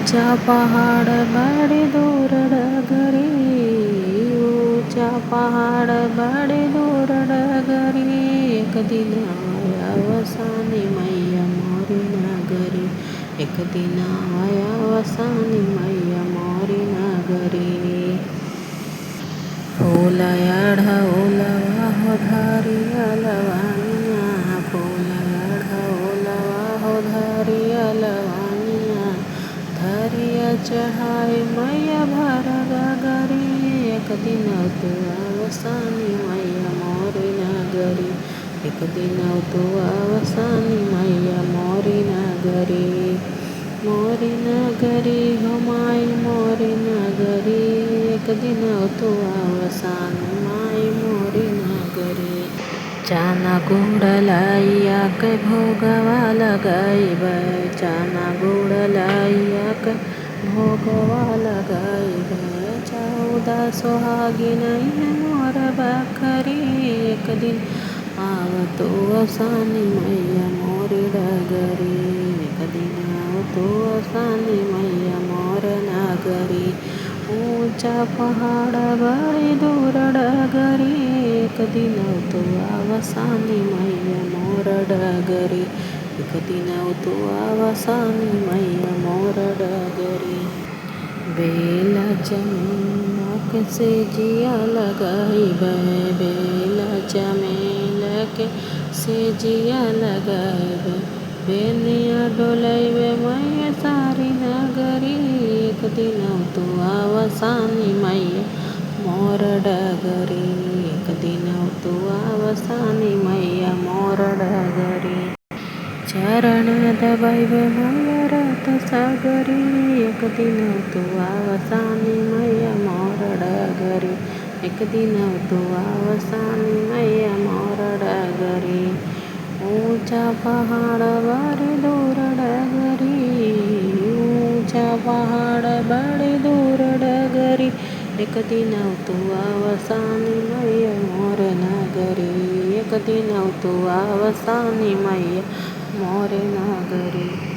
ऊंचा पहाड़ बड़े दूर डगरी, ऊंचा पहाड़ बड़े दूर डगरी, एक दिन आया वसानी मैया मोरी नगरी, एक दिन आया वसानी मैया मोरी नगरी। फूलया ढोलवा हो धारिया लवानिया, फूलया ढोलवा हो धारिया लवानिया, धरिया चढ़ाई मैया भर गगरी, एक दिन तू वसानी मैया मोरी नगरी, एक दिन तू वसानी मैया मोरी नगरी। मोरी नगरी हो माई मोरी नगरी, एक दिन तू वसानी माई मोरी नगरी। चाना गुड़ लाइया के भोगवा लगाइबै, चाना गुड़ लाइया के भोगवा लगाइबै, 14 सोहागिन मोर बखरी, एक दिन आव तू वसानी मैया मोरी डगरी, एक दिन आव तू वसानी मैया मोर नगरी। ऊंचा पहाड़ बड़ी दूर डगरी, एक दिन तू वसानी मैया मोर डगरी, एक दिन तू वसानी मैया मोर डगरी। बेला चमेला के सेजिया लगाइबै, बेला चमेला के सेजिया लगाइबै, बेनिया डोलैबै मैया सारी नगरी, एक दिन तू वसानी मैया मोर डगरी, एक दिन तू वसानी मैया मोर डगरी। चरण दबैबै मैया रत सगरी, एक दिन तू वसानी मैया मोर डगरी, एक दिन तू वसानी मैया मोर डगरी। ऊंचा पहाड़ बड़े दूर डगरी, ऊंचा पहाड़ बड़े दूर डगरी, एक दिन तू वसानी मैया मोर नगरी, एक दिन तू वसानी मैया मोर नगरी।